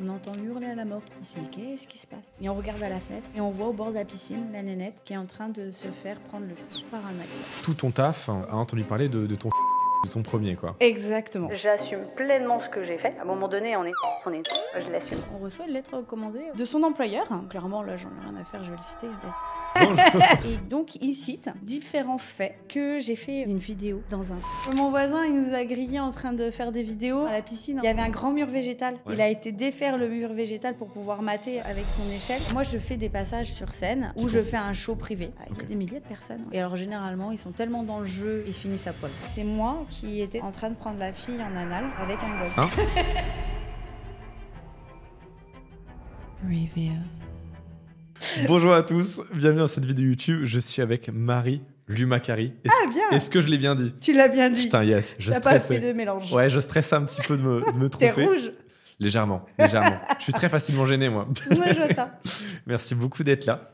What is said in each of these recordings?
On entend hurler à la mort. On se dit, qu'est-ce qui se passe? Et on regarde à la fenêtre et on voit au bord de la piscine la nénette qui est en train de se faire prendre le coup par un mec. Tout ton taf a entendu parler de ton premier, quoi. Exactement. J'assume pleinement ce que j'ai fait. À un moment donné, je l'assume. On reçoit une lettre recommandée de son employeur. Clairement, là, j'en ai rien à faire, je vais le citer. Et donc, il cite différents faits que j'ai fait une vidéo dans un... Mon voisin, il nous a grillés en train de faire des vidéos à la piscine. Il y avait un grand mur végétal. Ouais. Il a été défaire le mur végétal pour pouvoir mater avec son échelle. Moi, je fais des passages sur scène où je fais un show privé. Il y a des milliers de personnes. Et alors, généralement, ils sont tellement dans le jeu, ils finissent à poil. C'est moi qui étais en train de prendre la fille en anal avec un gobe. Hein? Reveal. Bonjour à tous, bienvenue dans cette vidéo YouTube. Je suis avec Marie-Lu Macari. Ah bien. Est-ce que je l'ai bien dit? Tu l'as bien dit. Putain, yes. Je stressais. T'as pas fait de mélange. Ouais, je stressais un petit peu de me tromper. T'es rouge? Légèrement. Je suis très facilement gêné, moi. Ouais, je vois ça. Merci beaucoup d'être là.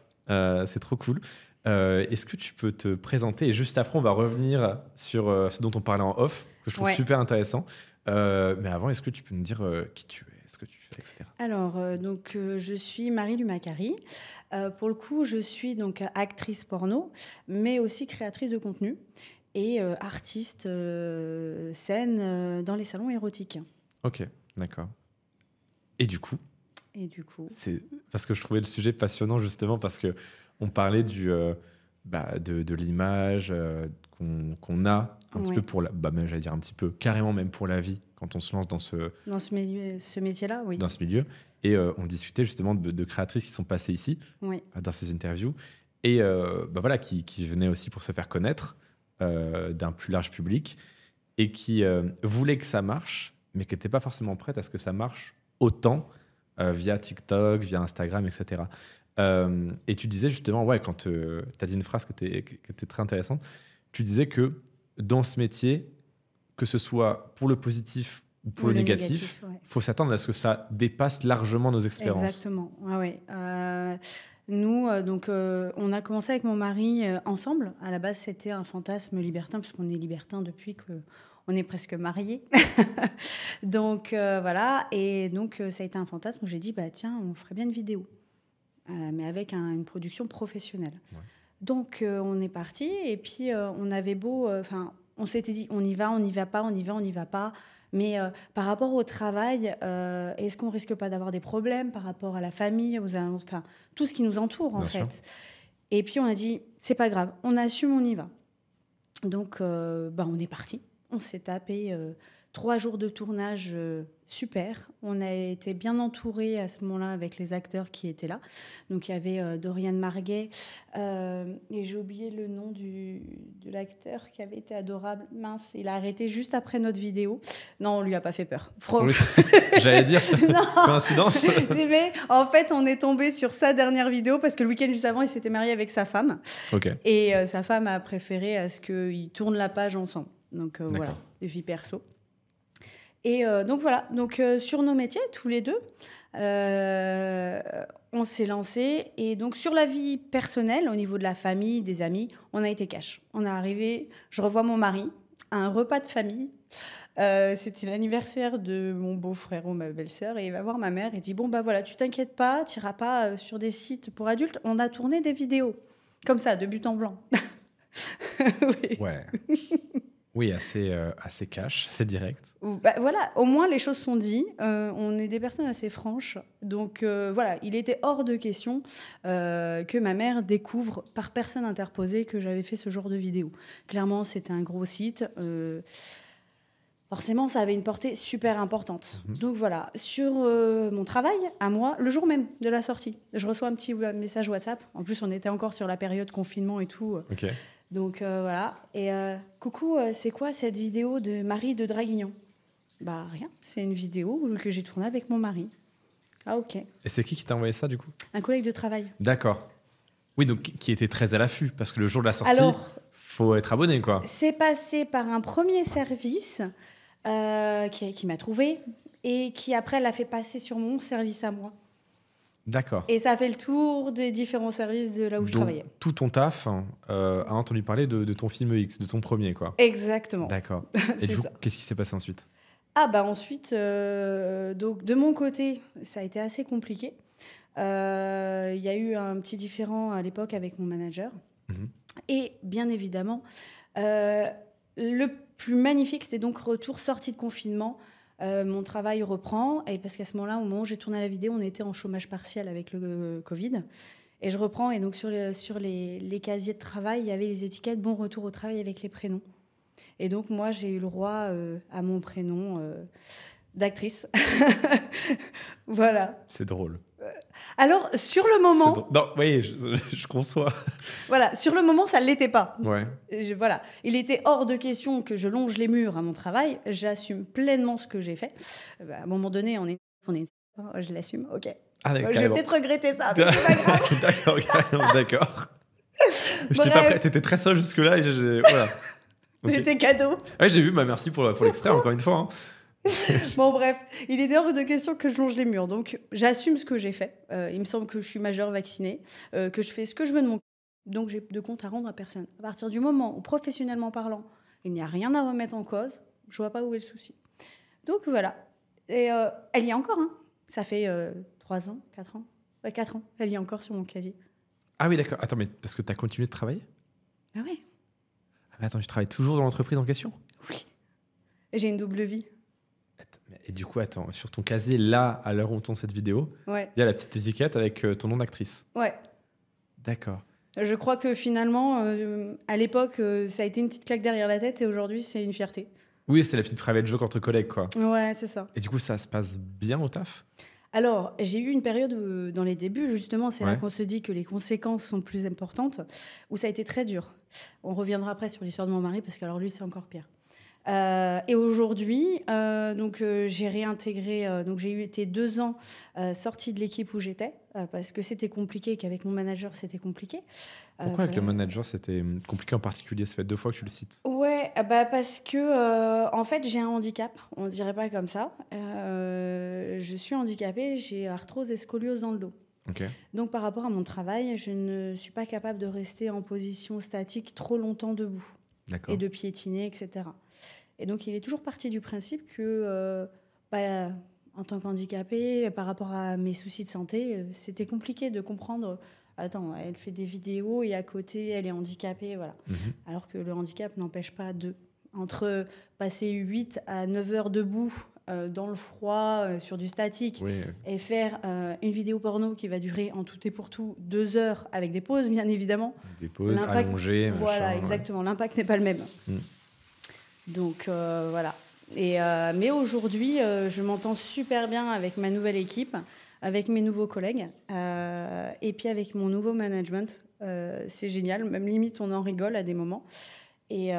C'est trop cool. Est-ce que tu peux te présenter? Et juste après, on va revenir sur ce dont on parlait en off, que je trouve super intéressant. Mais avant, est-ce que tu peux nous dire qui tu es, ce que tu fais, etc. Alors, je suis Marie-Lu Macari. Pour le coup, je suis donc actrice porno, mais aussi créatrice de contenu et artiste scène dans les salons érotiques. Ok, d'accord. Et du coup, c'est parce que je trouvais le sujet passionnant justement parce que on parlait de l'image qu'on a un petit peu pour j'allais dire un petit peu carrément même pour la vie quand on se lance dans ce métier-là, oui. Dans ce milieu. Et on discutait justement de créatrices qui sont passées ici dans ces interviews et qui venaient aussi pour se faire connaître d'un plus large public et qui voulaient que ça marche, mais qui n'étaient pas forcément prêtes à ce que ça marche autant via TikTok, via Instagram, etc. Et tu disais justement, quand tu as dit une phrase qui était très intéressante, tu disais que dans ce métier, que ce soit pour le positif ou pour le négatif, faut s'attendre à ce que ça dépasse largement nos expériences. Exactement. Nous, on a commencé avec mon mari ensemble. À la base, c'était un fantasme libertin, puisqu'on est libertin depuis qu'on est presque mariés. Donc, voilà. Et donc, ça a été un fantasme où j'ai dit, tiens, on ferait bien une vidéo. Mais avec une production professionnelle. Ouais. Donc, on est parti. Et puis, on avait beau... on s'était dit, on y va, on n'y va pas, on y va, on n'y va pas. Mais par rapport au travail, est-ce qu'on risque pas d'avoir des problèmes par rapport à la famille, tout ce qui nous entoure, en fait. Et puis, on a dit, c'est pas grave, on assume, on y va. Donc, on est parti. On s'est tapé 3 jours de tournage super. On a été bien entourés à ce moment-là avec les acteurs qui étaient là. Donc, il y avait Dorian Marguet. Et j'ai oublié le nom de l'acteur qui avait été adorable. Mince, il a arrêté juste après notre vidéo. Non, on lui a pas fait peur. Oui, j'allais dire, coïncidence. Mais en fait, on est tombé sur sa dernière vidéo parce que le week-end juste avant, il s'était marié avec sa femme. Okay. Et sa femme a préféré à ce qu'ils tournent la page ensemble. Donc, voilà, des vies perso. Et donc voilà, sur nos métiers, tous les deux, on s'est lancé. Et donc sur la vie personnelle, au niveau de la famille, des amis, on a été cash. On est arrivé, je revois mon mari à un repas de famille. C'était l'anniversaire de mon beau-frère ou ma belle-sœur. Et il va voir ma mère et dit, tu t'inquiètes pas, tu n'iras pas sur des sites pour adultes. On a tourné des vidéos, comme ça, de but en blanc. Oui. Ouais. Oui, assez cash, assez direct. Voilà, au moins les choses sont dites. On est des personnes assez franches. Donc il était hors de question que ma mère découvre par personne interposée que j'avais fait ce genre de vidéo. Clairement, c'était un gros site. Forcément, ça avait une portée super importante. Donc voilà, sur mon travail, à moi, le jour même de la sortie, je reçois un petit message WhatsApp. En plus, on était encore sur la période confinement et tout. Ok. Donc voilà. Et coucou, c'est quoi cette vidéo de Marie de Draguignan? Rien, c'est une vidéo que j'ai tournée avec mon mari. Ah ok. Et c'est qui t'a envoyé ça du coup? Un collègue de travail. D'accord. Oui, donc qui était très à l'affût parce que le jour de la sortie, faut être abonné quoi. C'est passé par un premier service qui m'a trouvé et qui après l'a fait passer sur mon service à moi. D'accord. Et ça fait le tour des différents services de là où je travaillais. Tout ton taf a entendu parler de ton film X, de ton premier, quoi. Exactement. D'accord. Et du coup, qu'est-ce qui s'est passé ensuite? Ah bah ensuite, donc de mon côté, ça a été assez compliqué. Il y a eu un petit différend à l'époque avec mon manager. Et bien évidemment, le plus magnifique, c'était donc retour, sortie de confinement. Mon travail reprend. Et parce qu'à ce moment-là, au moment où j'ai tourné la vidéo, on était en chômage partiel avec le Covid. Et je reprends. Et donc sur les casiers de travail, il y avait les étiquettes « Bon retour au travail » avec les prénoms. Et donc moi, j'ai eu le droit à mon prénom d'actrice. Voilà. C'est drôle. Alors, sur le moment... Non, oui, je conçois. Voilà, sur le moment, ça ne l'était pas. Ouais. Voilà. Il était hors de question que je longe les murs à mon travail. J'assume pleinement ce que j'ai fait. À un moment donné, je l'assume, ok. Ah, je vais peut-être regretter ça, mais c'est pas grave. D'accord. T'étais très sage jusque-là. Voilà. Okay. C'était cadeau. Ouais, j'ai vu, merci pour l'extrait, encore une fois. Hein. Bon, bref, il était hors de question que je longe les murs. Donc, j'assume ce que j'ai fait. Il me semble que je suis majeure vaccinée, que je fais ce que je veux de mon... Donc, j'ai de compte à rendre à personne. À partir du moment où, professionnellement parlant, il n'y a rien à remettre en cause, je vois pas où est le souci. Donc, voilà. Et elle y est encore, hein. Ça fait 3 ans, 4 ans. Ouais, 4 ans. Elle y est encore sur mon casier. Ah oui, d'accord. Attends, mais parce que tu as continué de travailler ? Ah ouais. Mais attends, tu travailles toujours dans l'entreprise en question ? Oui. Et j'ai une double vie. Et du coup, attends, sur ton casier, là, à l'heure où on tourne cette vidéo, il y a la petite étiquette avec ton nom d'actrice. Ouais. D'accord. Je crois que finalement, à l'époque, ça a été une petite claque derrière la tête et aujourd'hui, c'est une fierté. Oui, c'est la petite private joke entre collègues, quoi. Ouais, c'est ça. Et du coup, ça se passe bien au taf ? Alors, j'ai eu une période où, dans les débuts, justement, c'est là qu'on se dit que les conséquences sont plus importantes, où ça a été très dur. On reviendra après sur l'histoire de mon mari, parce que alors lui, c'est encore pire. Et aujourd'hui, j'ai réintégré, donc j'ai été 2 ans sortie de l'équipe où j'étais, parce que c'était compliqué, qu'avec mon manager, c'était compliqué. Pourquoi avec le manager, c'était compliqué en particulier ? Ça fait 2 fois que tu le cites. Ouais, parce que en fait, j'ai un handicap, on ne dirait pas comme ça. Je suis handicapée, j'ai arthrose et scoliose dans le dos. Okay. Donc par rapport à mon travail, je ne suis pas capable de rester en position statique trop longtemps debout. Et de piétiner, etc. Et donc, il est toujours parti du principe que, en tant qu'handicapée, par rapport à mes soucis de santé, c'était compliqué de comprendre. Attends, elle fait des vidéos et à côté, elle est handicapée, voilà. Alors que le handicap n'empêche pas entre passer 8 à 9 heures debout dans le froid, sur du statique, et faire une vidéo porno qui va durer en tout et pour tout 2 heures, avec des pauses, bien évidemment. Des pauses allongées. Voilà, machin, exactement. L'impact n'est pas le même. Donc, voilà. Mais aujourd'hui, je m'entends super bien avec ma nouvelle équipe, avec mes nouveaux collègues, et puis avec mon nouveau management. C'est génial. Même limite, on en rigole à des moments. Et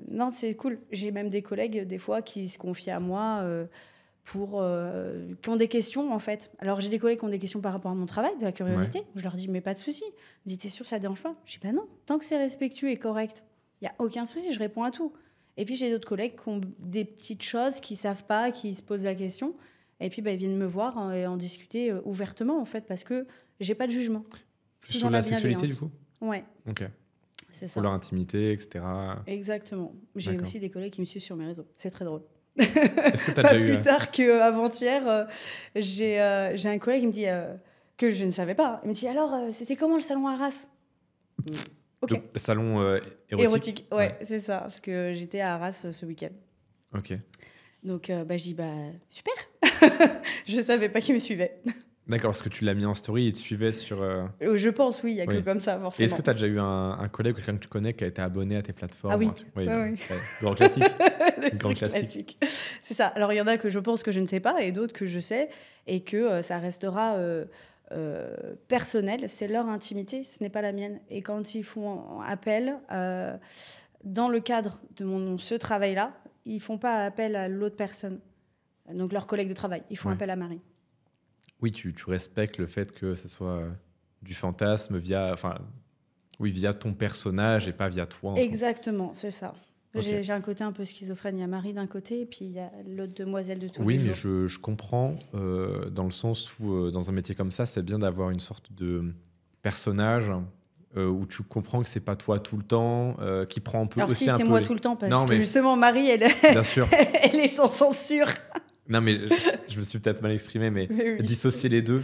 non, c'est cool. J'ai même des collègues, des fois, qui se confient à moi qui ont des questions, en fait. Alors, j'ai des collègues qui ont des questions par rapport à mon travail, de la curiosité. Ouais. Je leur dis, mais pas de souci. Ils disent, t'es sûr, ça ne dérange pas ? Je dis, bah non, tant que c'est respectueux et correct, il n'y a aucun souci, je réponds à tout. Et puis, j'ai d'autres collègues qui ont des petites choses, qui ne savent pas, qui se posent la question. Et puis, ils viennent me voir et en discuter ouvertement, en fait, parce que je n'ai pas de jugement. Plus sur la sexualité, du coup ? Ouais. Ok. C'est ça. Pour leur intimité, etc. Exactement. J'ai aussi des collègues qui me suivent sur mes réseaux. C'est très drôle. Est-ce que tu as déjà eu... Plus tard qu'avant-hier, j'ai un collègue qui me dit, que je ne savais pas. Il me dit, alors, c'était comment le salon Arras ? Okay. Le salon érotique. Ouais, c'est ça. Parce que j'étais à Arras ce week-end. Ok. Donc, je dis, super. Je ne savais pas qu'il me suivait. D'accord, parce que tu l'as mis en story et il te suivait sur... Je pense, oui, il n'y a que comme ça, forcément. Et est-ce que tu as déjà eu un collègue ou quelqu'un que tu connais qui a été abonné à tes plateformes ? Ah oui. Oui. Ouais. Grand classique. Grand classique. C'est ça. Alors, il y en a que je pense que je ne sais pas et d'autres que je sais et que ça restera personnel. C'est leur intimité, ce n'est pas la mienne. Et quand ils font appel, dans le cadre de ce travail-là, ils ne font pas appel à l'autre personne, donc leur collègue de travail. Ils font appel à Marie. Oui, tu respectes le fait que ce soit du fantasme via ton personnage et pas via toi. Exactement, c'est ça. Okay. J'ai un côté un peu schizophrène. Il y a Marie d'un côté et puis il y a l'autre demoiselle de tous les jours. Oui, mais je comprends dans le sens où dans un métier comme ça, c'est bien d'avoir une sorte de personnage où tu comprends que c'est pas toi tout le temps, qui prend un peu Alors aussi si, un c'est peu moi tout le temps, parce que justement, Marie, bien sûr. elle est sans censure. Non, mais je me suis peut-être mal exprimé, mais Oui. dissocier les deux,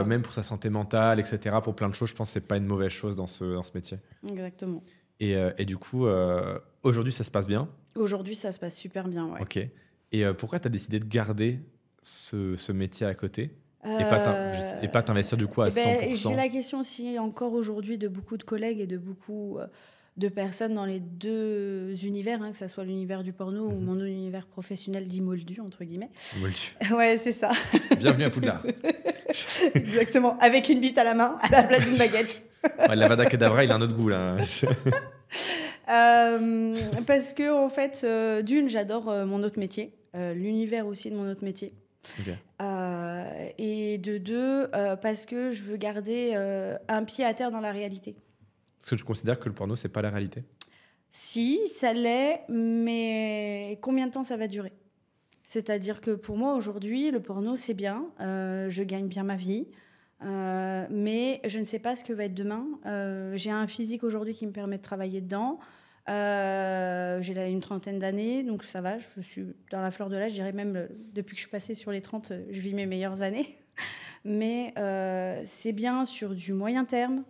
même pour sa santé mentale, etc., pour plein de choses, je pense que c'est pas une mauvaise chose dans ce métier. Exactement. Et du coup, aujourd'hui, ça se passe bien? Aujourd'hui, ça se passe super bien, ouais. Ok. Et pourquoi tu as décidé de garder ce métier à côté et pas t'investir du coup à 100%? J'ai la question aussi encore aujourd'hui de beaucoup de collègues et de beaucoup de personnes dans les deux univers, que ce soit l'univers du porno ou mon univers professionnel dit moldu, entre guillemets. Moldu. Ouais, c'est ça. Bienvenue à Poudlard. Exactement, avec une bite à la main à la place d'une baguette. Ouais, l'Avada Kedavra, il a un autre goût là. Parce que en fait, d'une, j'adore mon autre métier, l'univers aussi de mon autre métier. Okay. Et de deux, parce que je veux garder un pied à terre dans la réalité. Est-ce que tu considères que le porno, c'est pas la réalité? Si, ça l'est, mais combien de temps ça va durer? C'est-à-dire que pour moi, aujourd'hui, le porno, c'est bien, je gagne bien ma vie, mais je ne sais pas ce que va être demain. J'ai un physique aujourd'hui qui me permet de travailler dedans. J'ai là une trentaine d'années, donc ça va, je suis dans la fleur de l'âge, je dirais même depuis que je suis passée sur les 30, je vis mes meilleures années. Mais c'est bien sur du moyen terme,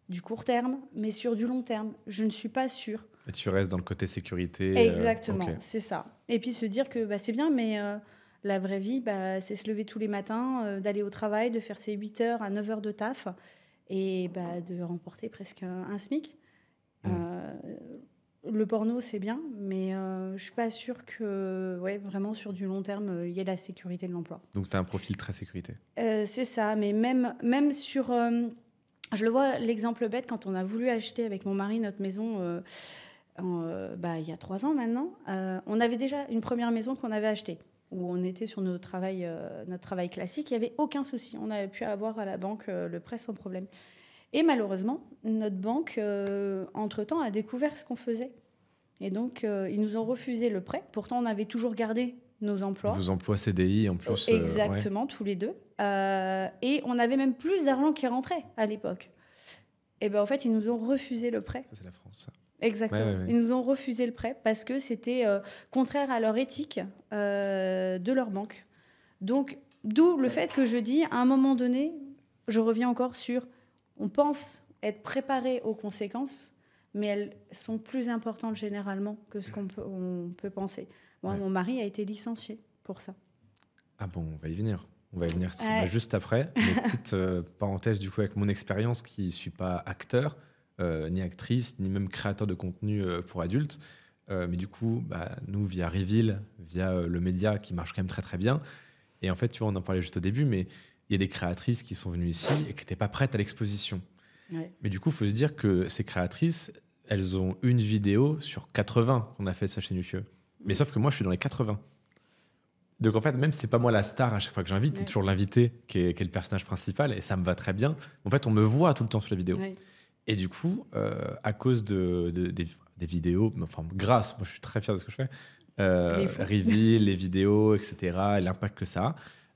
du court terme, mais sur du long terme, je ne suis pas sûre. Et tu restes dans le côté sécurité. Exactement, okay. C'est ça. Et puis se dire que c'est bien, mais la vraie vie, c'est se lever tous les matins, d'aller au travail, de faire ses 8 heures à 9 heures de taf et de remporter presque un SMIC. Le porno, c'est bien, mais je ne suis pas sûre que vraiment sur du long terme, il y ait la sécurité de l'emploi. Donc tu as un profil très sécurité. C'est ça, mais même sur... je le vois, l'exemple bête, quand on a voulu acheter avec mon mari notre maison... il y a 3 ans maintenant, on avait déjà une première maison qu'on avait achetée, où on était sur notre travail classique, il n'y avait aucun souci. On avait pu avoir à la banque le prêt sans problème. Et malheureusement, notre banque, entre-temps, a découvert ce qu'on faisait. Et donc, ils nous ont refusé le prêt. Pourtant, on avait toujours gardé nos emplois. Vos emplois CDI, en plus. Exactement, tous les deux. Et on avait même plus d'argent qui rentrait à l'époque. Et en fait, ils nous ont refusé le prêt. Ça, c'est la France, ça. Exactement. Ouais. Ils nous ont refusé le prêt parce que c'était contraire à leur éthique de leur banque. Donc, d'où le fait que je dis, à un moment donné, je reviens encore sur, on pense être préparé aux conséquences, mais elles sont plus importantes généralement que ce qu'on peut penser. Moi, mon mari a été licencié pour ça. Ah bon, on va y venir. On va y venir juste après. Mais petite parenthèse, du coup, avec mon expérience qui ne suis pas acteur, ni actrice, ni même créateur de contenu pour adultes. Mais du coup, nous, via Reveal, via le média qui marche quand même très, très bien. Et en fait, tu vois, on en parlait juste au début, mais il y a des créatrices qui sont venues ici et qui n'étaient pas prêtes à l'exposition. Ouais. Mais du coup, il faut se dire que ces créatrices, elles ont une vidéo sur 80 qu'on a fait de sa chaîne YouTube. Mais sauf que moi, je suis dans les 80. Donc en fait, même si c'est pas moi la star à chaque fois que j'invite, c'est toujours l'invité qui est le personnage principal et ça me va très bien. En fait, on me voit tout le temps sur la vidéo. Ouais. Et du coup, à cause des vidéos, enfin grâce, moi je suis très fier de ce que je fais, Reveal, les vidéos, etc., l'impact que ça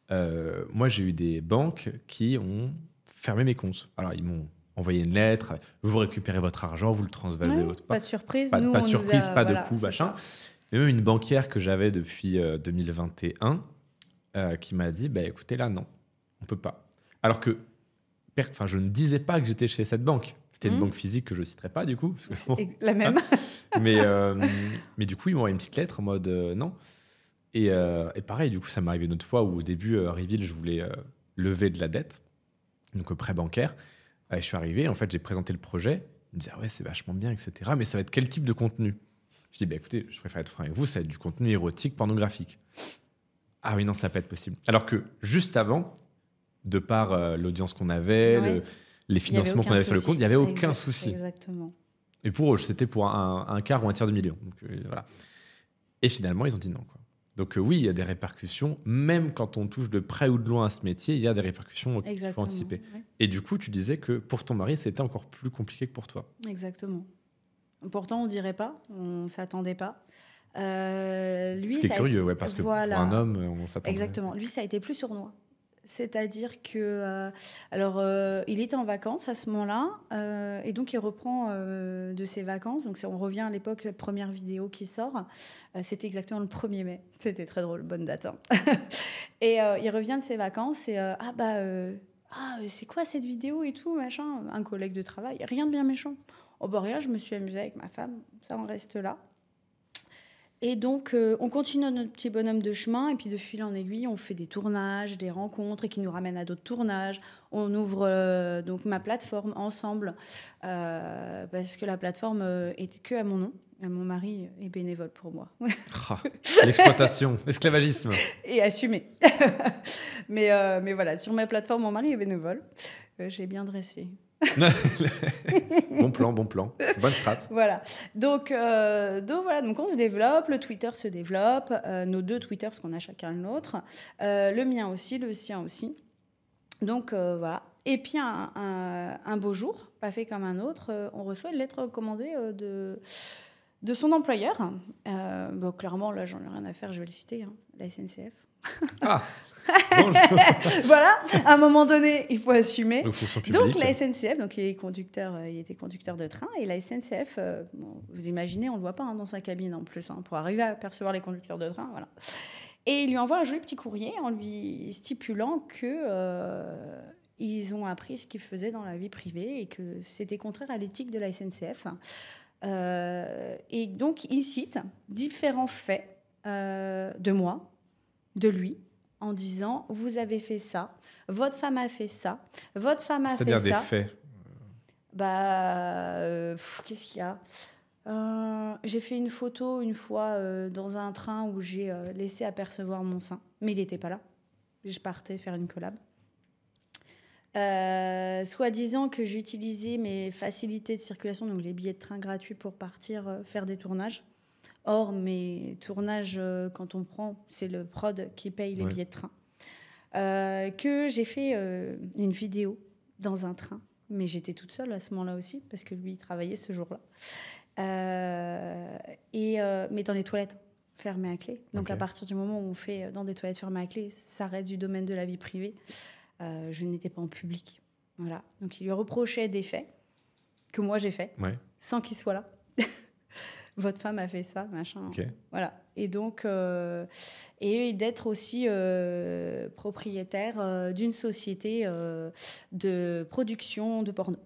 a, moi j'ai eu des banques qui ont fermé mes comptes. Alors ils m'ont envoyé une lettre, vous récupérez votre argent, vous le transvasez. Pas de surprise. Pas de surprise, pas de coup, machin. Mais même une banquière que j'avais depuis 2021 qui m'a dit, écoutez là, non, on peut pas. Alors que je ne disais pas que j'étais chez cette banque. C'était une banque physique que je ne citerai pas, du coup. Parce que, bon, la même. mais du coup, ils m'ont envoyé une petite lettre en mode non. Et pareil, du coup, ça m'est arrivé une autre fois où au début, Reveal, je voulais lever de la dette, donc prêt bancaire. Je suis arrivé, en fait, j'ai présenté le projet. Ils me disaient, ouais, c'est vachement bien, etc. Mais ça va être quel type de contenu? Je dis, écoutez, je préfère être franc avec vous, ça va être du contenu érotique, pornographique. Ah oui, non, ça peut être possible. Alors que juste avant, de par l'audience qu'on avait, les financements qu'on avait sur le compte, il n'y avait aucun souci. Exactement. Et pour eux, c'était pour un quart ou un tiers de million. Donc, voilà. Et finalement, ils ont dit non, quoi. Donc oui, il y a des répercussions. Même quand on touche de près ou de loin à ce métier, il y a des répercussions qu'il faut anticiper. Oui. Et du coup, tu disais que pour ton mari, c'était encore plus compliqué que pour toi. Exactement. Pourtant, on ne dirait pas, on ne s'attendait pas. Lui, ce qui est curieux, parce que pour un homme, on s'attendait. Exactement. Lui, ça a été plus sournois. C'est-à-dire que, il était en vacances à ce moment-là, et donc il reprend de ses vacances. Donc on revient à l'époque, la première vidéo qui sort, c'était exactement le 1er mai. C'était très drôle, bonne date. Hein. Et il revient de ses vacances et c'est quoi cette vidéo et tout, machin. Un collègue de travail, rien de bien méchant. Oh bah rien, je me suis amusée avec ma femme, ça en reste là. Et donc, on continue notre petit bonhomme de chemin, et puis de fil en aiguille, on fait des tournages, des rencontres, et qui nous ramènent à d'autres tournages. On ouvre donc ma plateforme ensemble, parce que la plateforme est que à mon nom. Mon mari est bénévole pour moi. L'exploitation, l'esclavagisme. Et assumé. mais voilà, sur ma plateforme, mon mari est bénévole. J'ai bien dressé. Bon plan, bonne strat. Voilà. Donc on se développe, le Twitter se développe, nos 2 Twitter, parce qu'on a chacun le nôtre, le mien aussi, le sien aussi. Donc voilà. Et puis un beau jour, pas fait comme un autre, on reçoit une lettre recommandée de son employeur. Clairement, là, j'en ai rien à faire, je vais le citer, hein, la SNCF. Ah, bonjour. Voilà, à un moment donné, il faut assumer. Donc la SNCF, donc il était conducteur de train, et la SNCF, vous imaginez, on le voit pas dans sa cabine en plus, pour arriver à percevoir les conducteurs de train, voilà. Et il lui envoie un joli petit courrier en lui stipulant que ils ont appris ce qu'il faisait dans la vie privée et que c'était contraire à l'éthique de la SNCF. Et donc il cite différents faits de moi, de lui, en disant vous avez fait ça, votre femme a fait ça, votre femme a fait ça. C'est-à-dire des faits. Qu'est-ce qu'il y a j'ai fait une photo une fois dans un train où j'ai laissé apercevoir mon sein, mais il n'était pas là. Je partais faire une collab. Soi-disant que j'utilisais mes facilités de circulation, donc les billets de train gratuits pour partir faire des tournages. Or, mes tournages, quand on prend, c'est le prod qui paye les billets de train. Que j'ai fait une vidéo dans un train, mais j'étais toute seule à ce moment-là aussi, parce que lui, il travaillait ce jour-là. Mais dans les toilettes fermées à clé. Donc, à partir du moment où on fait dans des toilettes fermées à clé, ça reste du domaine de la vie privée. Je n'étais pas en public. Voilà. Donc, il lui reprochait des faits que moi, j'ai faits, sans qu'il soit là. Votre femme a fait ça, machin. Voilà. Et donc, et d'être aussi propriétaire d'une société de production de porno.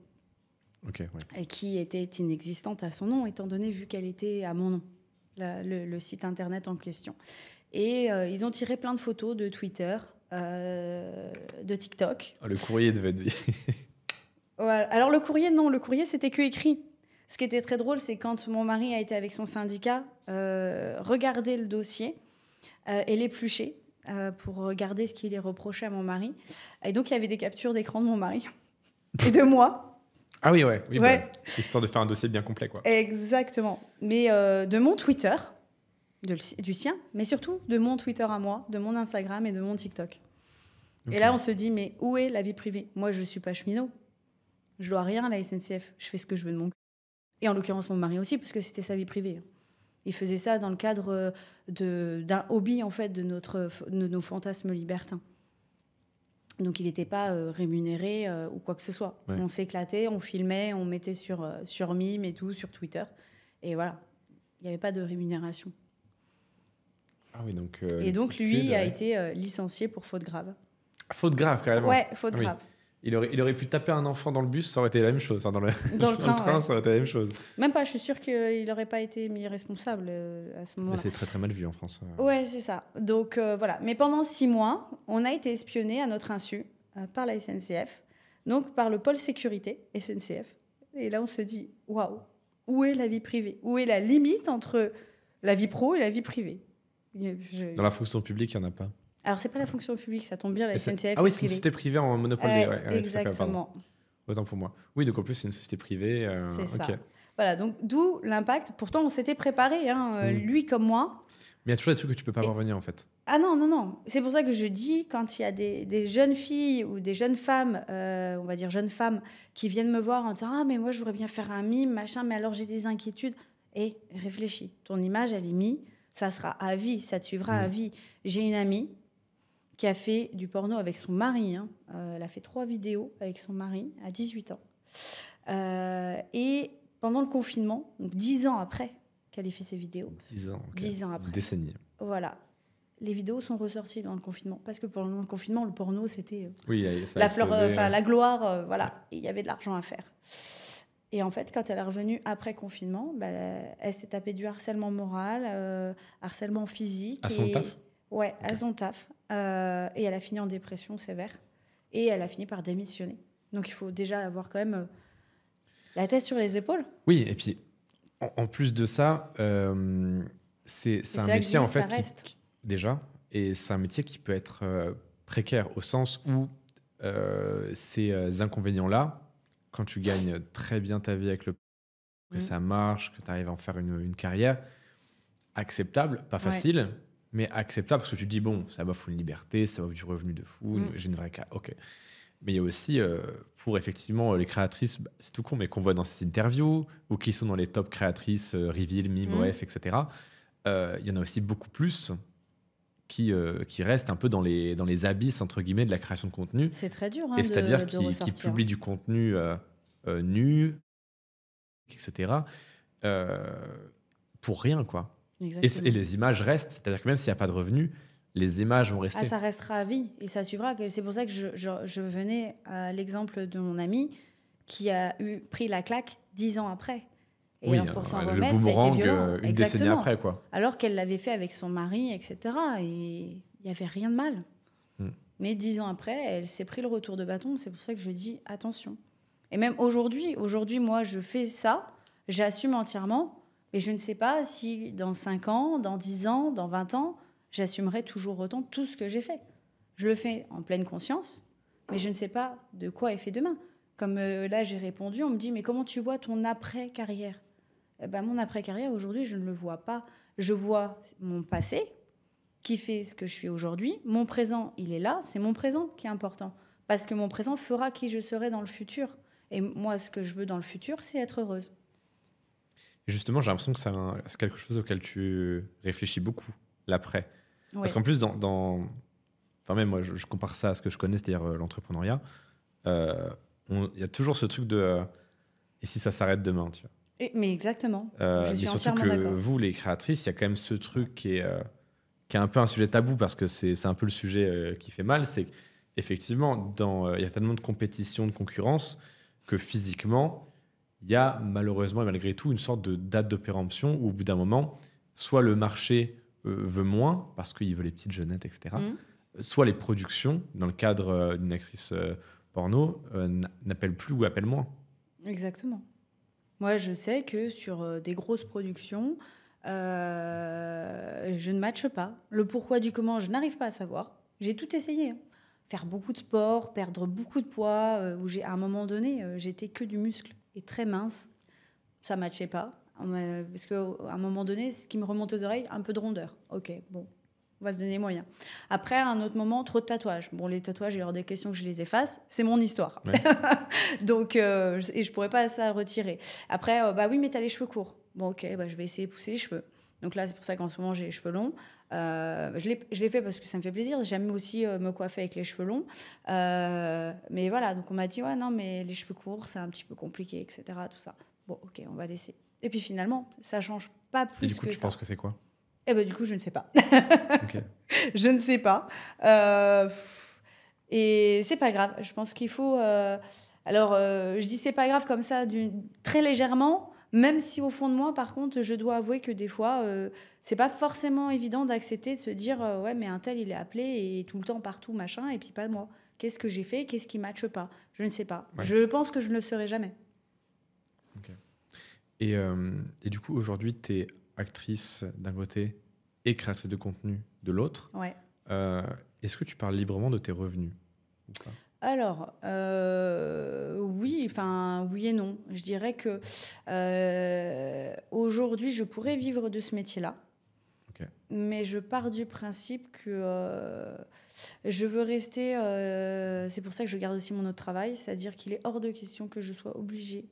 Et qui était inexistante à son nom, étant donné, vu qu'elle était à mon nom, le site internet en question. Et ils ont tiré plein de photos de Twitter, de TikTok. Le courrier devait être... Voilà. Alors le courrier, c'était que écrit. Ce qui était très drôle, c'est quand mon mari a été avec son syndicat, regarder le dossier et l'éplucher pour regarder ce qu'il est reproché à mon mari. Et donc, il y avait des captures d'écran de mon mari et de moi. Ah oui. Histoire de faire un dossier bien complet, quoi. Exactement. Mais de mon Twitter, du sien, mais surtout de mon Twitter à moi, de mon Instagram et de mon TikTok. Et là, on se dit, mais où est la vie privée ? Moi, je ne suis pas cheminot. Je dois rien à la SNCF. Je fais ce que je veux de mon cœur. Et en l'occurrence, mon mari aussi, parce que c'était sa vie privée. Il faisait ça dans le cadre d'un hobby, en fait, de nos fantasmes libertins. Donc, il n'était pas rémunéré ou quoi que ce soit. On s'éclatait, on filmait, on mettait sur Mime et tout, sur Twitter. Et voilà, il n'y avait pas de rémunération. Ah oui, donc... et donc, lui a été licencié pour faute grave. Faute grave, carrément. Ouais, faute grave. Il aurait pu taper un enfant dans le bus, ça aurait été la même chose. Enfin, dans le train, ça aurait été la même chose. Même pas, je suis sûre qu'il n'aurait pas été mis responsable à ce moment-là. Mais c'est très très mal vu en France. Ouais, c'est ça. Donc voilà. Mais pendant 6 mois, on a été espionnés à notre insu par la SNCF, donc par le pôle sécurité SNCF. Et là, on se dit, waouh, où est la vie privée ? Où est la limite entre la vie pro et la vie privée ? Dans la fonction publique, il n'y en a pas. Alors, c'est pas la fonction publique, ça tombe bien, la SNCF. Ah oui, c'est une société privée en monopole. Exactement. Autant pour moi. Oui, donc en plus, c'est une société privée. C'est ça. Voilà, donc d'où l'impact. Pourtant, on s'était préparé, lui comme moi. Mais il y a toujours des trucs que tu peux pas voir venir, en fait. Ah non. C'est pour ça que je dis, quand il y a des jeunes filles ou des jeunes femmes, on va dire jeunes femmes, qui viennent me voir en disant « Ah, mais moi, je voudrais bien faire un mime, machin, mais alors j'ai des inquiétudes. » Et réfléchis. Ton image, elle est mise. Ça sera à vie. Ça te suivra à vie. J'ai une amie qui a fait du porno avec son mari. Hein. Elle a fait 3 vidéos avec son mari à 18 ans. Et pendant le confinement, donc 10 ans après qu'elle ait fait ses vidéos. 10 ans. Okay. 10 ans après. Une décennie. Voilà. Les vidéos sont ressorties dans le confinement. Parce que pendant le confinement, le porno, c'était la gloire. Voilà. Et il y avait de l'argent à faire. Et en fait, quand elle est revenue après confinement, elle s'est tapée du harcèlement moral, harcèlement physique. À son taf ? Ouais, okay. À son taf. Et elle a fini en dépression sévère. Et elle a fini par démissionner. Donc il faut déjà avoir quand même la tête sur les épaules. Oui, et puis en plus de ça, c'est un métier en fait qui, déjà, et c'est un métier qui peut être précaire au sens où ces inconvénients-là, quand tu gagnes très bien ta vie avec que ça marche, que tu arrives à en faire une carrière acceptable, pas facile, mais acceptable parce que tu te dis, bon, ça m'offre une liberté, ça m'offre du revenu de fou, j'ai une vraie carrière. Ok. Mais il y a aussi, pour effectivement les créatrices, c'est tout con, mais qu'on voit dans ces interviews ou qui sont dans les top créatrices, Reveal, Mime, OF, etc., il y en a aussi beaucoup plus qui restent un peu dans les abysses, entre guillemets, de la création de contenu. C'est très dur, hein, c'est-à-dire qui publient du contenu nu, etc., pour rien, quoi. Et les images restent. C'est-à-dire que même s'il n'y a pas de revenus, les images vont rester. Ah, ça restera à vie et ça suivra. C'est pour ça que je venais à l'exemple de mon ami qui a pris la claque 10 ans après. Et oui, alors pour s'en remettre, le boomerang, une décennie après, quoi. Alors qu'elle l'avait fait avec son mari, etc. Et il n'y avait rien de mal. Mais 10 ans après, elle s'est pris le retour de bâton. C'est pour ça que je dis attention. Et même aujourd'hui, moi, je fais ça, j'assume entièrement. Et je ne sais pas si dans 5 ans, dans 10 ans, dans 20 ans, j'assumerai toujours autant tout ce que j'ai fait. Je le fais en pleine conscience, mais je ne sais pas de quoi est fait demain. Comme là, j'ai répondu, on me dit, mais comment tu vois ton après-carrière ? Mon après-carrière, aujourd'hui, je ne le vois pas. Je vois mon passé, qui fait ce que je suis aujourd'hui. Mon présent, il est là. C'est mon présent qui est important. Parce que mon présent fera qui je serai dans le futur. Et moi, ce que je veux dans le futur, c'est être heureuse. Et justement, j'ai l'impression que c'est quelque chose auquel tu réfléchis beaucoup, l'après. Oui. Parce qu'en plus, enfin même moi, je compare ça à ce que je connais, c'est-à-dire l'entrepreneuriat. Il y a toujours ce truc de et si ça s'arrête demain, tu vois. Mais exactement. Je suis entièrement d'accord. Mais surtout que vous, les créatrices, il y a quand même ce truc qui est un peu un sujet tabou parce que c'est un peu le sujet qui fait mal. C'est qu'effectivement, il y a tellement de compétition, de concurrence que physiquement, il y a malheureusement et malgré tout une sorte de date de péremption où au bout d'un moment, soit le marché veut moins parce qu'il veut les petites jeunettes, etc. Soit les productions, dans le cadre d'une actrice porno, n'appellent plus ou appellent moins. Exactement. Moi, je sais que sur des grosses productions, je ne matche pas. Le pourquoi du comment, je n'arrive pas à savoir. J'ai tout essayé. Hein. Faire beaucoup de sport, perdre beaucoup de poids, où à un moment donné, j'étais que du muscle et très mince. Ça ne matchait pas. Parce qu'à un moment donné, ce qui me remonte aux oreilles, un peu de rondeur. Ok, bon, on va se donner moyen. Après, à un autre moment, trop de tatouages. Bon, les tatouages, il y aura des questions que je les efface. C'est mon histoire. Ouais. Donc, et je ne pourrais pas ça retirer. Après, oui, mais tu as les cheveux courts. Bon, ok, je vais essayer de pousser les cheveux. Donc là, c'est pour ça qu'en ce moment, j'ai les cheveux longs. Je l'ai fait parce que ça me fait plaisir. J'aime aussi me coiffer avec les cheveux longs. Mais voilà, donc on m'a dit, ouais, non, mais les cheveux courts, c'est un petit peu compliqué, etc. Tout ça. Bon, ok, on va laisser. Et puis finalement, ça ne change pas plus que ça. Et du coup, tu penses que c'est quoi ? Du coup, je ne sais pas. Okay. Je ne sais pas. Et c'est pas grave. Je pense qu'il faut... je dis c'est pas grave comme ça, très légèrement, même si au fond de moi, par contre, je dois avouer que des fois, c'est pas forcément évident d'accepter de se dire ouais, mais un tel, il est appelé et tout le temps, partout, machin, et puis pas moi. Qu'est-ce que j'ai fait ? Qu'est-ce qui ne matche pas ? Je ne sais pas. Ouais. Je pense que je ne le saurai jamais. Okay. Et du coup, aujourd'hui, tu es actrice d'un côté et créatrice de contenu de l'autre. Ouais. Est-ce que tu parles librement de tes revenus ou pas ? Alors, oui et non. Je dirais que aujourd'hui, je pourrais vivre de ce métier-là. Okay. Mais je pars du principe que je veux rester... c'est pour ça que je garde aussi mon autre travail, c'est-à-dire qu'il est hors de question que je sois obligée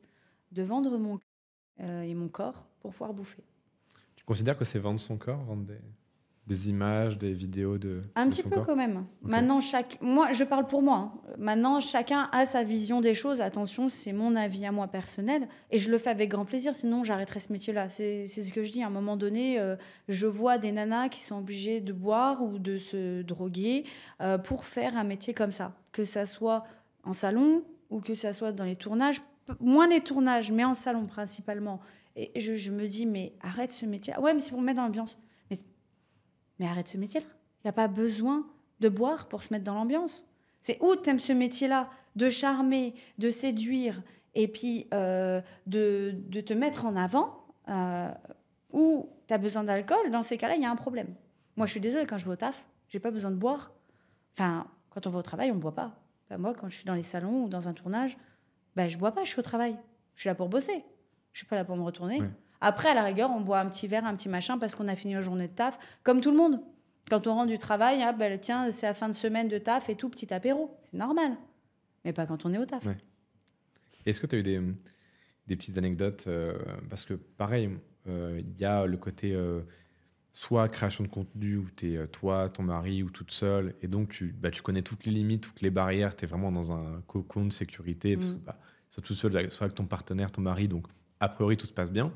de vendre mon et mon corps pour pouvoir bouffer. Tu considères que c'est vendre son corps, vendre des... Des images, des vidéos Un de petit son peu corps? quand même. Ok. Maintenant, moi, je parle pour moi. Maintenant, chacun a sa vision des choses. Attention, c'est mon avis à moi personnel. Et je le fais avec grand plaisir, sinon j'arrêterais ce métier-là. C'est ce que je dis. À un moment donné, je vois des nanas qui sont obligées de boire ou de se droguer pour faire un métier comme ça. Que ça soit en salon ou que ça soit dans les tournages. Moins les tournages, mais en salon principalement. Et je me dis, mais arrête ce métier. Ouais, mais c'est pour me mettre dans l'ambiance. Mais arrête ce métier-là. Il n'y a pas besoin de boire pour se mettre dans l'ambiance. C'est où tu aimes ce métier-là, de charmer, de séduire, et puis de te mettre en avant, ou tu as besoin d'alcool. Dans ces cas-là, il y a un problème. Moi, je suis désolée, quand je vais au taf, j'ai pas besoin de boire. Enfin, quand on va au travail, on ne boit pas. Enfin, moi, quand je suis dans les salons ou dans un tournage, ben, je ne bois pas, je suis au travail. Je suis là pour bosser. Je ne suis pas là pour me retourner. Ouais. Après, à la rigueur, on boit un petit verre, un petit machin, parce qu'on a fini la journée de taf, comme tout le monde. Quand on rentre du travail, ah, ben, tiens, c'est la fin de semaine de taf et tout, petit apéro. C'est normal. Mais pas quand on est au taf. Ouais. Est-ce que tu as eu des petites anecdotes parce que, pareil, il y a le côté soit création de contenu où tu es toi, ton mari ou toute seule, et donc tu connais toutes les limites, toutes les barrières, tu es vraiment dans un cocon de sécurité, parce que soit tout seul, soit avec ton partenaire, ton mari, donc a priori tout se passe bien.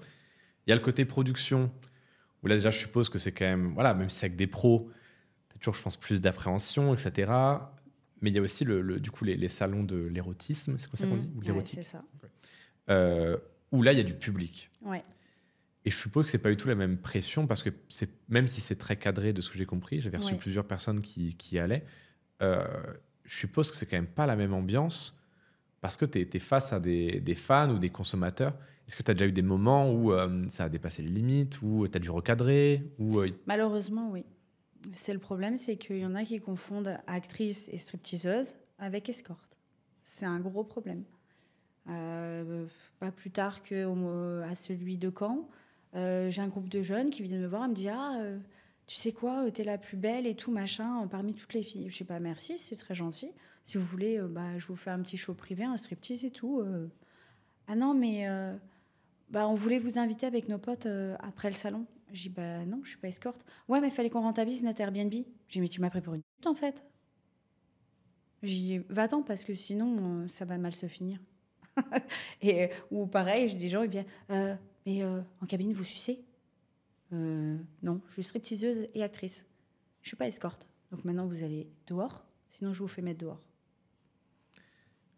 Il y a le côté production, où là déjà je suppose que c'est quand même, voilà, même si c'est avec des pros, tu as toujours, je pense, plus d'appréhension, etc. Mais il y a aussi du coup les salons de l'érotisme, c'est comme ça qu'on dit, ou de l'érotique. Ouais, c'est ça. Où là il y a du public. Ouais. Et je suppose que c'est pas du tout la même pression, parce que même si c'est très cadré de ce que j'ai compris, j'avais reçu plusieurs personnes qui y allaient, je suppose que c'est quand même pas la même ambiance, parce que tu es face à des fans ou des consommateurs. Est-ce que tu as déjà eu des moments où ça a dépassé les limites, où tu as dû recadrer Malheureusement, oui. C'est le problème, c'est qu'il y en a qui confondent actrice et stripteaseuse avec escorte. C'est un gros problème. Pas plus tard qu'à celui de Caen, j'ai un groupe de jeunes qui viennent me voir et me disent « Ah, tu sais quoi, t'es la plus belle et tout, machin, parmi toutes les filles. » Je sais pas, merci, c'est très gentil. Si vous voulez, je vous fais un petit show privé, un striptease et tout. Ah non, mais on voulait vous inviter avec nos potes après le salon. J'ai dit, non, je suis pas escorte. Ouais, mais il fallait qu'on rentabilise notre Airbnb. J'ai dit, mais tu m'as pris pour une pute, en fait. J'ai dit, va-t'en, parce que sinon, ça va mal se finir. Ou pareil, j'ai des gens, ils viennent, mais en cabine, vous sucez? Non, je suis stripteaseuse et actrice. Je suis pas escorte. Donc maintenant, vous allez dehors, sinon je vous fais mettre dehors.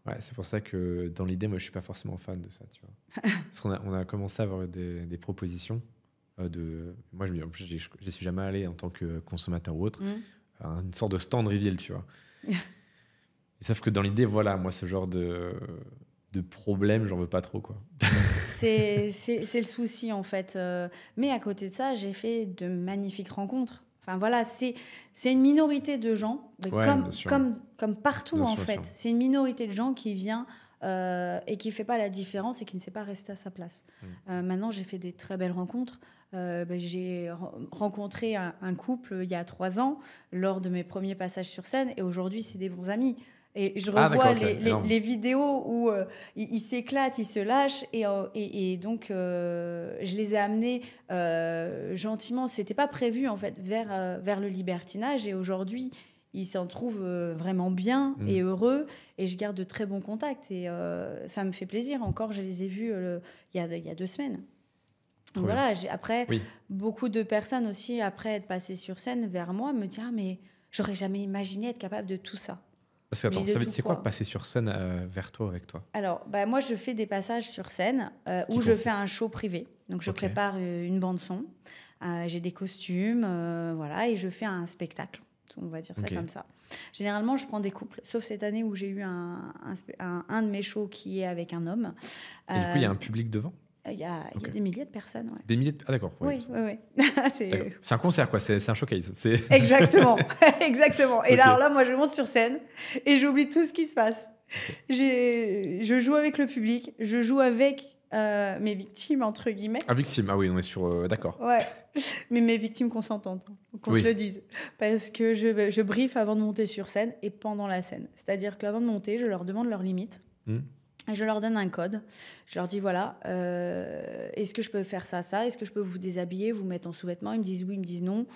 Ouais, c'est pour ça que dans l'idée, moi, je suis pas forcément fan de ça, tu vois. Parce qu'on a commencé à avoir des propositions moi, je n'y suis jamais allé en tant que consommateur ou autre, une sorte de stand reveal, tu vois. Et sauf que dans l'idée, voilà, moi, ce genre de problème, j'en veux pas trop, quoi. C'est le souci, en fait. Mais à côté de ça, j'ai fait de magnifiques rencontres. Enfin, voilà, c'est une minorité de gens, comme partout, bien en sûr, fait. C'est une minorité de gens qui vient et qui ne fait pas la différence et qui ne sait pas rester à sa place. Maintenant, j'ai fait des très belles rencontres. J'ai rencontré un couple il y a 3 ans lors de mes premiers passages sur scène, et aujourd'hui, c'est des bons amis. Et je revois les vidéos où ils s'éclatent, ils se lâchent. Et donc, je les ai amenés gentiment. Ce n'était pas prévu, en fait, vers le libertinage. Et aujourd'hui, ils s'en trouvent vraiment bien et heureux. Et je garde de très bons contacts. Et ça me fait plaisir. Encore, je les ai vus il y a 2 semaines. Donc voilà, après, beaucoup de personnes aussi, après être passées sur scène vers moi, me disent « Ah, mais j'aurais jamais imaginé être capable de tout ça. » Parce que, attends, c'est quoi passer sur scène vers toi, avec toi? Alors, moi, je fais des passages sur scène où je fais un show privé. Donc, je prépare une bande-son, j'ai des costumes, voilà, et je fais un spectacle. On va dire ça comme ça. Généralement, je prends des couples, sauf cette année où j'ai eu un de mes shows qui est avec un homme. Et du coup, il y a un public devant? Il y a des milliers de personnes. Ouais. Des milliers Ah, d'accord. Oui. C'est un concert, quoi. C'est un showcase. Exactement. Exactement. Et là, moi, je monte sur scène et j'oublie tout ce qui se passe. Je joue avec le public, je joue avec mes victimes, entre guillemets. Ah, victimes, ah oui, on est sur... d'accord. Ouais, mais mes victimes consentantes, qu'on se le dise. Parce que je briefe avant de monter sur scène et pendant la scène. C'est-à-dire qu'avant de monter, je leur demande leurs limites. Et je leur donne un code. Je leur dis, voilà, est-ce que je peux faire ça? Est-ce que je peux vous déshabiller, vous mettre en sous-vêtements? Ils me disent oui, ils me disent non.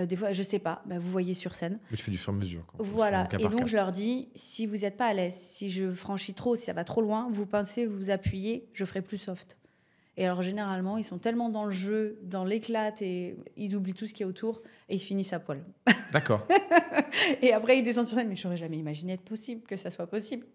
Des fois, je sais pas, vous voyez sur scène. Mais tu fais du sur-mesure. Voilà. Et donc, je leur dis, si vous n'êtes pas à l'aise, si je franchis trop, si ça va trop loin, vous pincez, vous appuyez, je ferai plus soft. Et alors, généralement, ils sont tellement dans le jeu, dans l'éclate, et ils oublient tout ce qui est autour, et ils finissent à poil. D'accord. Et après, ils descendent sur scène, mais je n'aurais jamais imaginé être possible, que ça soit possible.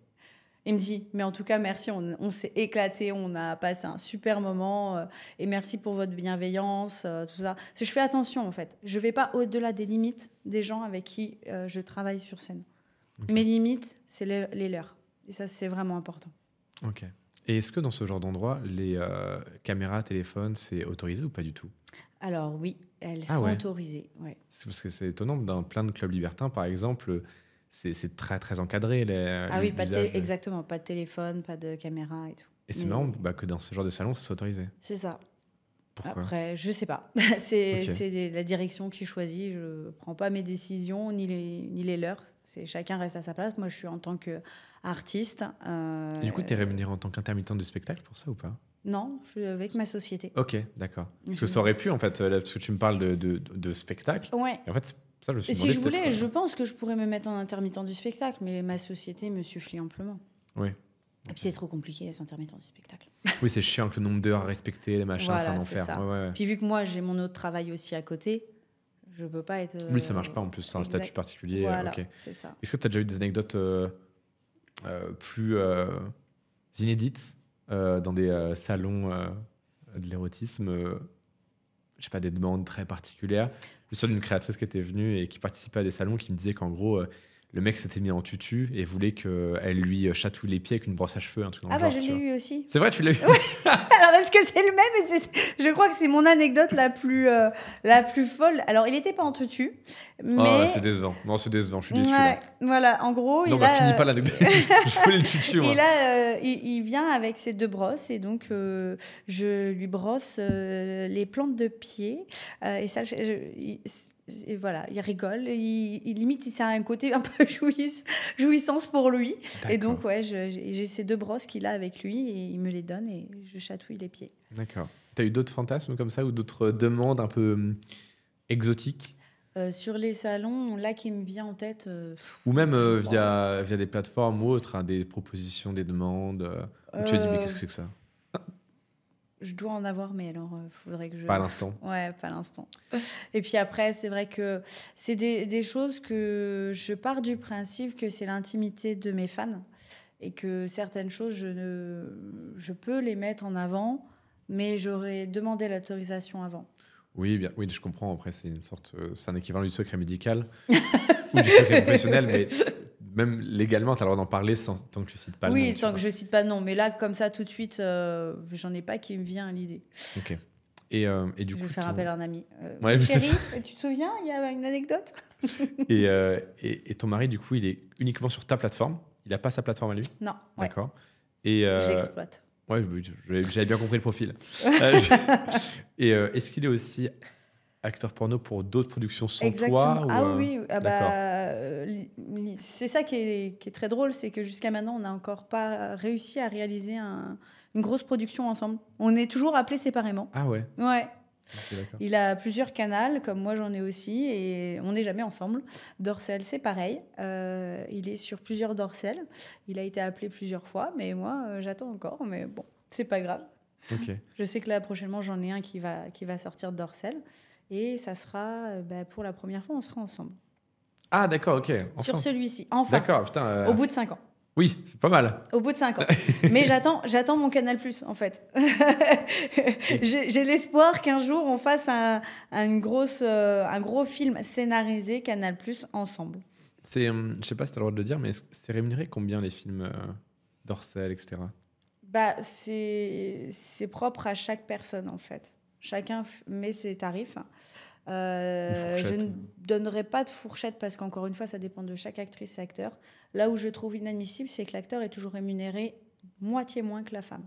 Il me dit, mais en tout cas, merci, on s'est éclaté, on a passé un super moment, et merci pour votre bienveillance, tout ça. Parce que je fais attention, en fait. Je ne vais pas au-delà des limites des gens avec qui je travaille sur scène. Okay. Mes limites, c'est les leurs. Et ça, c'est vraiment important. Ok. Et est-ce que dans ce genre d'endroit, les caméras, téléphones, c'est autorisé ou pas du tout? Alors oui, elles sont autorisées. Ouais. C'est parce que c'est étonnant, dans plein de clubs libertins, par exemple, c'est très, très encadré. Oui, exactement. Pas de téléphone, pas de caméra et tout. Et c'est marrant que dans ce genre de salon, ça soit autorisé. C'est ça. Pourquoi? Après, je sais pas. C'est la direction qui choisit. Je prends pas mes décisions, ni les leurs. Chacun reste à sa place. Moi, je suis en tant qu'artiste. Et du coup, tu es rémunérée en tant qu'intermittente de spectacle pour ça ou pas? Non, je suis avec ma société. Ok, d'accord. Parce que ça aurait pu, en fait, là, parce que tu me parles de spectacle. Ouais. Et en fait, ça, je me suis demandé, si je voulais, je pense que je pourrais me mettre en intermittent du spectacle, mais ma société me suffit amplement. Oui. Et puis c'est trop compliqué, les intermittents du spectacle. Oui, c'est chiant que le nombre d'heures à respecter, les machins, voilà, c'est un enfer. Ça. Ouais. Puis vu que moi, j'ai mon autre travail aussi à côté, je peux pas être... Oui, ça marche pas en plus, c'est un statut particulier. Voilà, okay. c'est ça. Est-ce que tu as déjà eu des anecdotes plus inédites dans des salons de l'érotisme je sais pas, des demandes très particulières? Je me souviens d'une créatrice qui était venue et qui participait à des salons qui me disait qu'en gros... le mec s'était mis en tutu et voulait qu'elle lui chatouille les pieds avec une brosse à cheveux, un truc dans le genre. Je l'ai eu aussi. C'est vrai, tu l'as eu? Alors, est-ce que c'est le même? Je crois que c'est mon anecdote la plus folle. Alors, il n'était pas en tutu, mais... Oh, c'est décevant. Non, c'est décevant, je suis déçue. Là. Voilà, en gros... Non, finis pas l'anecdote. Je voulais le tutu, moi. Et là, il vient avec ses deux brosses et donc je lui brosse les plantes de pied. Et ça, et voilà, il rigole, il limite, c'est un côté un peu jouissance pour lui. Et donc, j'ai ces deux brosses qu'il a avec lui et il me les donne et je chatouille les pieds. D'accord. T'as eu d'autres fantasmes comme ça ou d'autres demandes un peu exotiques? Sur les salons, là qui me vient en tête... ou même via des plateformes ou autres, hein, des propositions, des demandes. Où tu as dit, mais qu'est-ce que c'est que ça? Je dois en avoir, mais alors, faudrait que je... Pas à l'instant. Ouais, pas à l'instant. Et puis après, c'est vrai que c'est des choses que je pars du principe que c'est l'intimité de mes fans et que certaines choses, je peux les mettre en avant, mais j'aurais demandé l'autorisation avant. Oui, oui, je comprends. Après, c'est un équivalent du secret médical ou du secret professionnel, mais... Même légalement, tu as le droit d'en parler tant que tu cites pas le nom. Oui, tant que je cite pas le nom. Mais là, comme ça, tout de suite, j'en ai pas qui me vient à l'idée. Ok. Et du coup, je vais faire appel à un ami. Ouais, Chérie, tu te souviens, il y a une anecdote. et ton mari, du coup, il est uniquement sur ta plateforme? Il n'a pas sa plateforme à lui? Non. D'accord. Et je l'exploite. Ouais, j'avais bien compris le profil. Et est-ce qu'il est aussi acteur porno pour d'autres productions sans Exactement. toi? Oui. C'est ça qui est très drôle, c'est que jusqu'à maintenant, on n'a encore pas réussi à réaliser une grosse production ensemble. On est toujours appelés séparément. Ah ouais? Ouais. Okay, il a plusieurs canaux, comme moi j'en ai aussi, et on n'est jamais ensemble. Dorsel, c'est pareil. Il est sur plusieurs Dorsel. Il a été appelé plusieurs fois, mais moi, j'attends encore. Mais bon, c'est pas grave. Okay. Je sais que là, prochainement, j'en ai un qui va sortir de Dorsel. Et ça sera, pour la première fois, on sera ensemble. Ah, d'accord, ok. Enfin. Sur celui-ci, enfin. D'accord, putain. Au bout de 5 ans. Oui, c'est pas mal. Au bout de 5 ans. Mais j'attends mon Canal+, en fait. J'ai l'espoir qu'un jour, on fasse un gros film scénarisé Canal+, ensemble. Je sais pas si tu as le droit de le dire, mais c'est rémunéré combien les films Dorsel, etc. C'est propre à chaque personne, en fait. Chacun met ses tarifs. Je ne donnerai pas de fourchette parce qu'encore une fois, ça dépend de chaque actrice et acteur. Là où je trouve inadmissible, c'est que l'acteur est toujours rémunéré moitié moins que la femme.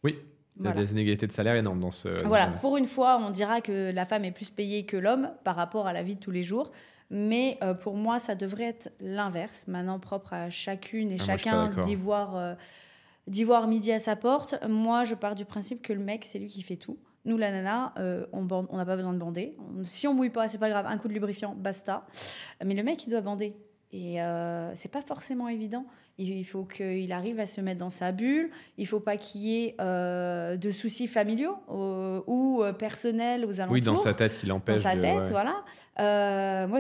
Oui, il y a des inégalités de salaire énormes dans ce... Voilà, pour une fois, on dira que la femme est plus payée que l'homme par rapport à la vie de tous les jours. Mais pour moi, ça devrait être l'inverse. Maintenant, propre à chacune et chacun d'y voir midi à sa porte. Moi, je pars du principe que le mec, c'est lui qui fait tout. Nous, la nana, on n'a pas besoin de bander. Si on mouille pas, c'est pas grave. Un coup de lubrifiant, basta. Mais le mec, il doit bander. Et c'est pas forcément évident. Il faut qu'il arrive à se mettre dans sa bulle. Il faut pas qu'il y ait de soucis familiaux ou personnels aux alentours. Oui, dans sa tête, qui l'empêche. Dans sa tête, voilà. Moi,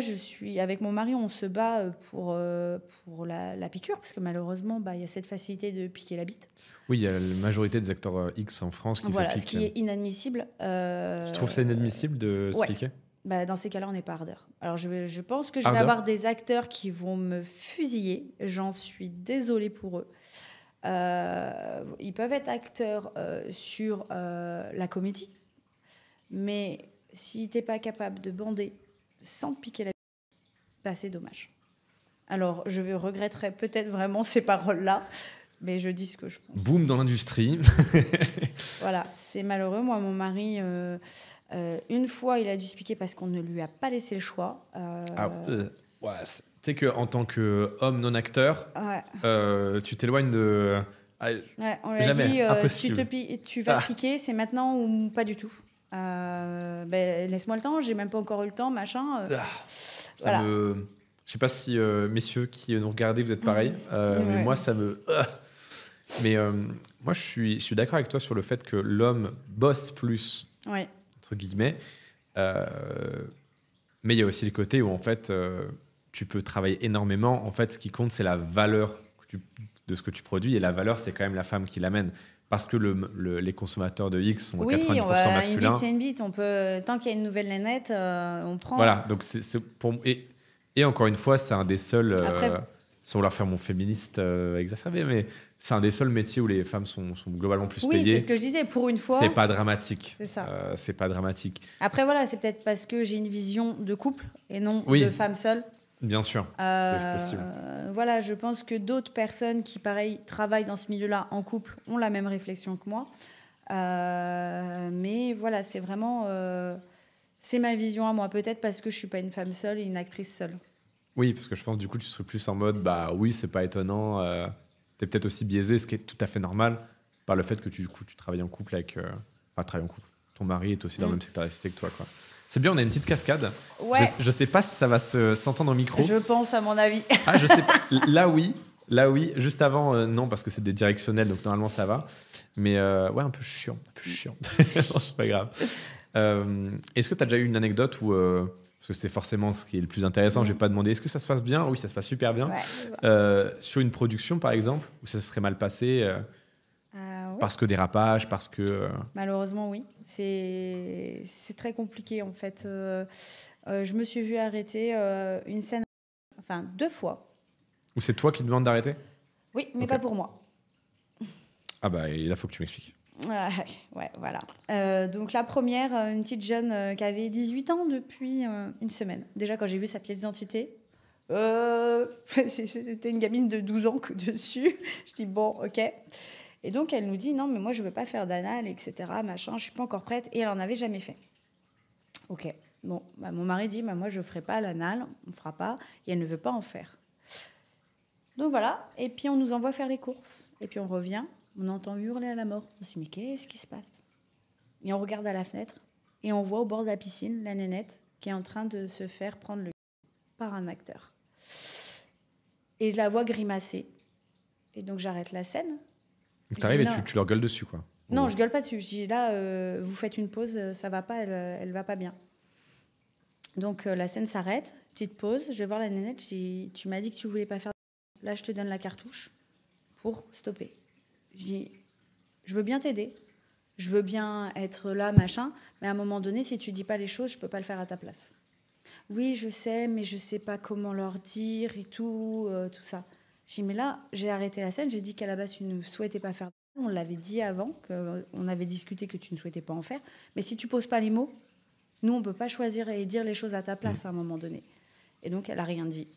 avec mon mari, on se bat pour la piqûre, parce que malheureusement, il y a cette facilité de piquer la bite. Oui, il y a la majorité des acteurs X en France qui se piquent. Ce qui est inadmissible. Tu trouves ça inadmissible de se piquer ? Dans ces cas-là, on n'est pas ardeur. Alors, je pense que je vais avoir des acteurs qui vont me fusiller. J'en suis désolée pour eux. Ils peuvent être acteurs sur la comédie, mais si tu n'es pas capable de bander sans te piquer la bite, c'est dommage. Alors, je regretterais peut-être vraiment ces paroles-là, mais je dis ce que je pense. Boum dans l'industrie. Voilà, c'est malheureux. Moi, mon mari... une fois, il a dû se piquer parce qu'on ne lui a pas laissé le choix. Tu sais qu'en tant qu'homme non-acteur, tu t'éloignes de... on lui a dit, impossible. Tu vas te piquer, c'est maintenant ou pas du tout. Laisse-moi le temps, j'ai même pas encore eu le temps, machin. Voilà. Je sais pas si, messieurs qui nous regardez, vous êtes pareil, mais moi, ça me... Mais moi, je suis d'accord avec toi sur le fait que l'homme bosse plus. Ouais. Entre guillemets, mais il y a aussi le côté où en fait tu peux travailler énormément. En fait, ce qui compte, c'est la valeur de ce que tu produis, et la valeur, c'est quand même la femme qui l'amène, parce que les consommateurs de X sont 90% masculins. C'est une bite, on peut, tant qu'il y a une nouvelle nénette, on prend. Voilà, donc c'est pour, et encore une fois, c'est un des seuls, sans vouloir faire mon féministe exacerbé, mais c'est un des seuls métiers où les femmes sont globalement plus payées. Oui, c'est ce que je disais, pour une fois. C'est pas dramatique. C'est ça. C'est pas dramatique. Après, voilà, c'est peut-être parce que j'ai une vision de couple et non de femme seule. Bien sûr, c'est possible. Voilà, je pense que d'autres personnes qui, pareil, travaillent dans ce milieu-là en couple ont la même réflexion que moi. Mais voilà, c'est vraiment... c'est ma vision à moi. Peut-être parce que je suis pas une femme seule et une actrice seule. Oui, parce que je pense du coup tu serais plus en mode oui, c'est pas étonnant, t'es peut-être aussi biaisé, ce qui est tout à fait normal, par le fait que tu travailles en couple avec ton mari est aussi dans le même secteur d'activité que toi, quoi. C'est bien, on a une petite cascade. Ouais. Je sais pas si ça va s'entendre au micro. Je pense, à mon avis. Je sais pas. Là oui, juste avant non, parce que c'est des directionnels, donc normalement ça va, mais un peu chiant. Non, c'est pas grave. Est-ce que tu as déjà eu une anecdote où parce que c'est forcément ce qui est le plus intéressant. Je vais pas demander est-ce que ça se passe bien. Oui, ça se passe super bien. Sur une production, par exemple, où ça se serait mal passé parce que dérapage, parce que... Malheureusement, oui. C'est très compliqué, en fait. Je me suis vue arrêter une scène, 2 fois. Ou c'est toi qui demandes d'arrêter ? Oui, mais pas pour moi. Et là, il faut que tu m'expliques. Ouais, voilà. Donc la première, une petite jeune qui avait 18 ans depuis une semaine. Déjà, quand j'ai vu sa pièce d'identité, c'était une gamine de 12 ans dessus. Je dis bon, ok. Et donc elle nous dit non, mais moi je veux pas faire d'anal, etc. Machin, je suis pas encore prête. Et elle en avait jamais fait. Ok. Bon, mon mari dit moi je ferai pas l'anal, on fera pas. Et elle ne veut pas en faire. Donc voilà. Et puis on nous envoie faire les courses. Et puis on revient. On entend hurler à la mort. On se dit, mais qu'est-ce qui se passe ? Et on regarde à la fenêtre et on voit au bord de la piscine la nénette qui est en train de se faire prendre le par un acteur. Et je la vois grimacer. Et donc j'arrête la scène. Tu arrives et tu leur gueules dessus, quoi. Non, je gueule pas dessus. Je dis là, vous faites une pause, ça va pas, elle va pas bien. Donc la scène s'arrête, petite pause. Je vais voir la nénette. Je dis, tu m'as dit que tu voulais pas faire. Là, je te donne la cartouche pour stopper. Je dis, je veux bien t'aider, je veux bien être là, machin, mais à un moment donné, si tu dis pas les choses, je peux pas le faire à ta place. Oui, je sais, mais je sais pas comment leur dire et tout ça. Je dis, mais là, j'ai arrêté la scène, j'ai dit qu'à la base, tu ne souhaitais pas faire. On l'avait dit avant, qu'on avait discuté que tu ne souhaitais pas en faire, mais si tu poses pas les mots, nous, on peut pas choisir et dire les choses à ta place à un moment donné. Et donc, elle a rien dit.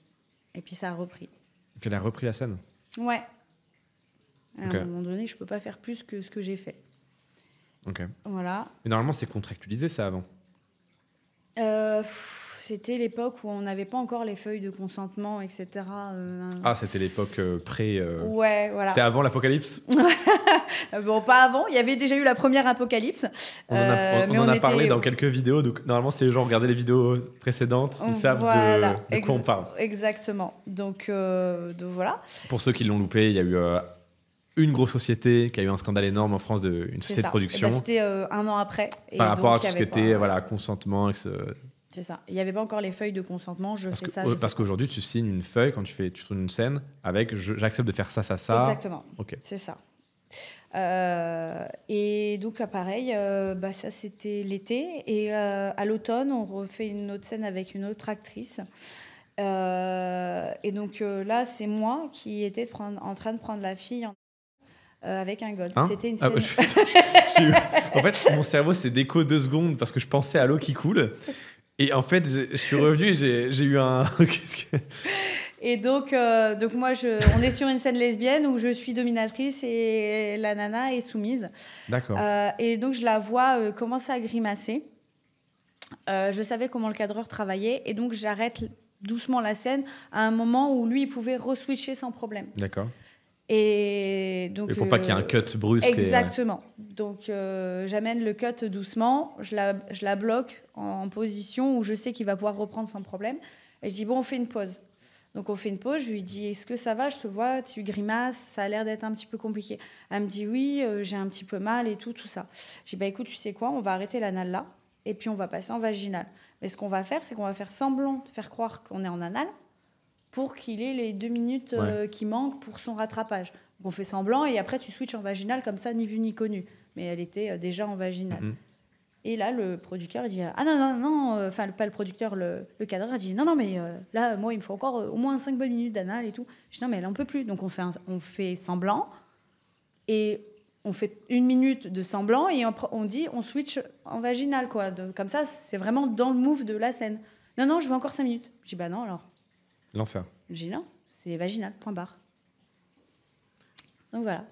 Et puis, ça a repris. Donc, elle a repris la scène ? Ouais. À un moment donné, je ne peux pas faire plus que ce que j'ai fait. Ok. Voilà. Mais normalement, c'est contractualisé, ça, avant ? C'était l'époque où on n'avait pas encore les feuilles de consentement, etc. C'était l'époque pré... Ouais, voilà. C'était avant l'apocalypse ? Bon, pas avant. Il y avait déjà eu la première apocalypse. On en a parlé dans quelques vidéos. Donc, normalement, si les gens regardaient les vidéos précédentes, ils savent de quoi on parle. Exactement. Donc voilà. Pour ceux qui l'ont loupé, il y a eu une grosse société qui a eu un scandale énorme en France, une société de production. C'était 1 an après. Par rapport à tout ce qui était consentement. C'est ça. Il n'y avait pas encore les feuilles de consentement. Parce qu'aujourd'hui, tu signes une feuille quand tu tournes une scène avec j'accepte de faire ça, ça, ça. Exactement. Ok. C'est ça. Et donc, pareil, ça c'était l'été. Et à l'automne, on refait une autre scène avec une autre actrice. Et donc là, c'est moi qui étais en train de prendre la fille avec un god. C'était une scène. En fait, mon cerveau s'est déco 2 secondes parce que je pensais à l'eau qui coule. Et en fait, je suis revenu et j'ai eu un. Et donc moi, on est sur une scène lesbienne où je suis dominatrice et la nana est soumise. D'accord. Et donc, je la vois commencer à grimacer. Je savais comment le cadreur travaillait et donc j'arrête doucement la scène à un moment où lui, il pouvait re-switcher sans problème. D'accord. Et donc, pour pas qu'il y ait un cut brusque. Exactement. Donc, j'amène le cut doucement, je la bloque en position où je sais qu'il va pouvoir reprendre sans problème. Et je dis, bon, on fait une pause. Donc, on fait une pause. Je lui dis, est-ce que ça va? Je te vois, tu grimaces, ça a l'air d'être un petit peu compliqué. Elle me dit, oui, j'ai un petit peu mal et tout ça. Je dis, bah, écoute, tu sais quoi? On va arrêter l'anal là et puis on va passer en vaginal. Mais ce qu'on va faire, c'est qu'on va faire semblant de faire croire qu'on est en anal pour qu'il ait les 2 minutes qui manquent pour son rattrapage. Donc on fait semblant et après tu switches en vaginal comme ça, ni vu ni connu. Mais elle était déjà en vaginal. Mm-hmm. Et là, le producteur il dit « Ah non, enfin pas le producteur, le cadreur dit « Non, mais là, moi, il me faut encore au moins 5 bonnes minutes d'anal et tout. » Je dis « Non, mais elle en peut plus. » Donc on fait semblant et on fait 1 minute de semblant et on dit on switch en vaginal, quoi. Comme ça, c'est vraiment dans le move de la scène. « Non, je veux encore 5 minutes. » Je dis « Bah non, alors. » L'enfer. J'ai dit non, c'est vaginal, point barre. Donc voilà.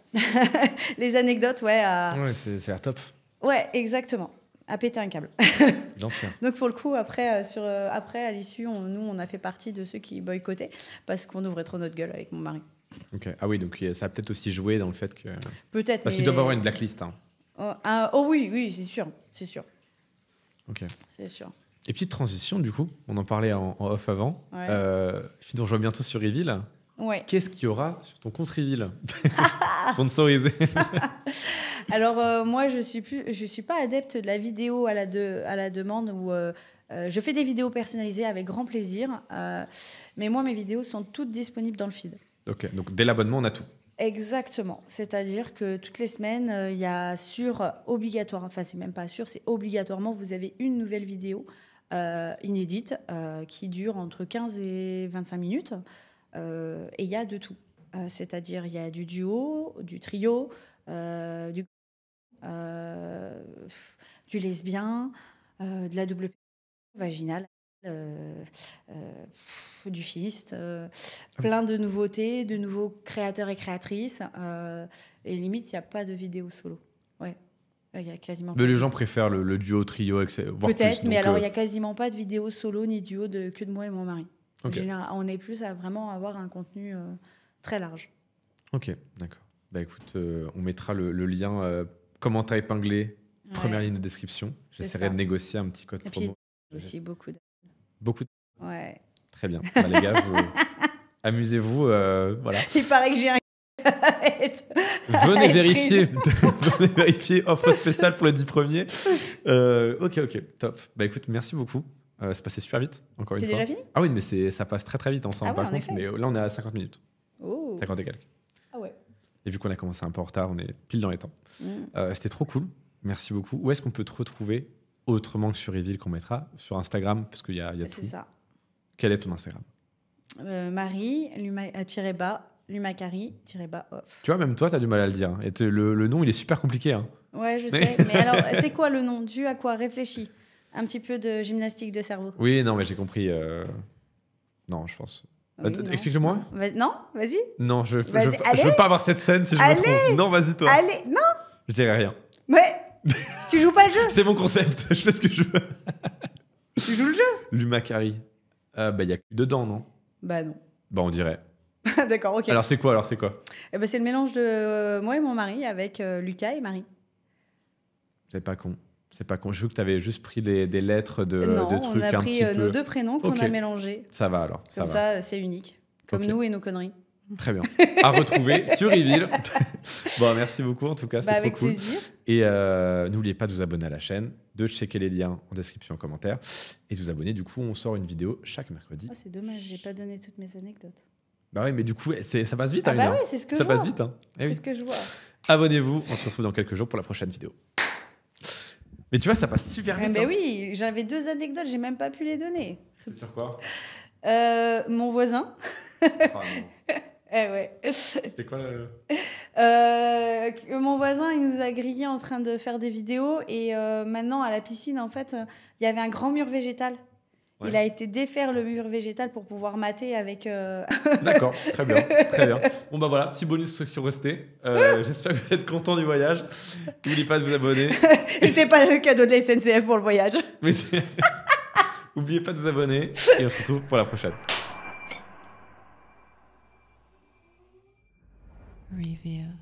Les anecdotes, Ouais, c'est l'air top. Ouais, exactement. À péter un câble. L'enfer. Donc pour le coup, après à l'issue, nous, on a fait partie de ceux qui boycottaient parce qu'on ouvrait trop notre gueule avec mon mari. Ok. Ah oui, donc ça a peut-être aussi joué dans le fait que... Peut-être, parce qu'il doit avoir une blacklist. Hein. Oh oui, c'est sûr. Ok. C'est sûr. Et petite transition, du coup, on en parlait en off avant. Ouais. Je rejoins bientôt sur Reveal. Ouais. Qu'est-ce qu'il y aura sur ton compte Reveal? Sponsorisé. Alors, moi, je suis pas adepte de la vidéo à la demande où je fais des vidéos personnalisées avec grand plaisir. Mais moi, mes vidéos sont toutes disponibles dans le feed. Ok, donc dès l'abonnement, on a tout. Exactement. C'est-à-dire que toutes les semaines, il y a obligatoire, enfin, c'est même pas sûr, c'est obligatoirement, vous avez une nouvelle vidéo inédite qui dure entre 15 et 25 minutes et il y a de tout. C'est-à-dire il y a du duo, du trio, du lesbien, de la double vaginale, du fist, plein de nouveautés, de nouveaux créateurs et créatrices. Et limite, il n'y a pas de vidéo solo. Ouais. Il y a quasiment mais les gens préfèrent le duo, trio, etc. Peut-être, mais alors il n'y a quasiment pas de vidéo solo ni duo que de moi et mon mari. Okay. On est plus à vraiment avoir un contenu très large. Ok, d'accord. Bah écoute, on mettra le lien commentaire épinglé, première ligne de description. J'essaierai de négocier un petit code promo. Puis aussi beaucoup de... Ouais. Très bien. Bah, les gars, amusez-vous. Voilà. Il paraît que j'ai un... Venez vérifier. Venez vérifier. Offre spéciale pour les 10 premiers. Ok, top. Bah écoute, merci beaucoup. C'est passé super vite, encore une fois. C'est déjà fini? Ah oui, mais ça passe très très vite, on s'en rend pas compte. Mais là, on est à 50 minutes. Oh. 50 et quelques. Ah ouais. Et vu qu'on a commencé un peu en retard, on est pile dans les temps. C'était trop cool. Merci beaucoup. Où est-ce qu'on peut te retrouver autrement que sur Reveal qu'on mettra? Sur Instagram, parce qu'il y a tout. C'est ça. Quel est ton Instagram? Marie, Lumacari-off. Tu vois, même toi, tu as du mal à le dire. Et le nom, il est super compliqué. Hein. Ouais, je sais. Mais alors, c'est quoi le nom? Dû à quoi? Réfléchis. Un petit peu de gymnastique de cerveau. Oui, non, mais j'ai compris. Non, je pense. Oui, explique-le-moi. Non, vas-y. Non, je veux pas avoir cette scène si je me trompe. Non, vas-y, toi. Allez, non. Je dirais rien. Mais tu joues pas le jeu. C'est mon concept. Je fais ce que je veux. Tu joues le jeu. Lumacari. Il y a que dedans, non? Bah non. Bah on dirait. D'accord, ok. Alors, c'est quoi Eh ben, c'est le mélange de moi et mon mari avec Lucas et Marie. C'est pas con. C'est pas con. Je veux que tu avais juste pris des lettres de trucs on a un pris petit peu... nos 2 prénoms qu'on a mélangés. Ça va alors. Comme ça, c'est unique. Comme nous et nos conneries. Très bien. À retrouver sur Reveal. Bon, merci beaucoup en tout cas, c'est trop cool. Plaisir. Et n'oubliez pas de vous abonner à la chaîne, de checker les liens en description, en commentaire, et de vous abonner. Du coup, on sort une vidéo chaque mercredi. Ah, c'est dommage, j'ai pas donné toutes mes anecdotes. Bah oui, mais du coup, ça passe vite. Ah bah oui, c'est ce que je vois. Ça passe vite. Hein. C'est ce que je vois. Abonnez-vous, on se retrouve dans quelques jours pour la prochaine vidéo. Mais tu vois, ça passe super vite. Mais oui, j'avais 2 anecdotes, j'ai même pas pu les donner. C'est sur quoi mon voisin. Ouais. C'était quoi mon voisin, il nous a grillés en train de faire des vidéos et maintenant à la piscine, en fait, il y avait un grand mur végétal. Ouais. Il a été défaire le mur végétal pour pouvoir mater avec... D'accord, très bien, très bien. Bon bah voilà, petit bonus pour ceux qui sont restés. J'espère que vous êtes contents du voyage. N'oubliez pas de vous abonner. Et c'est pas le cadeau de la SNCF pour le voyage. N'oubliez pas de vous abonner et on se retrouve pour la prochaine. Reveal.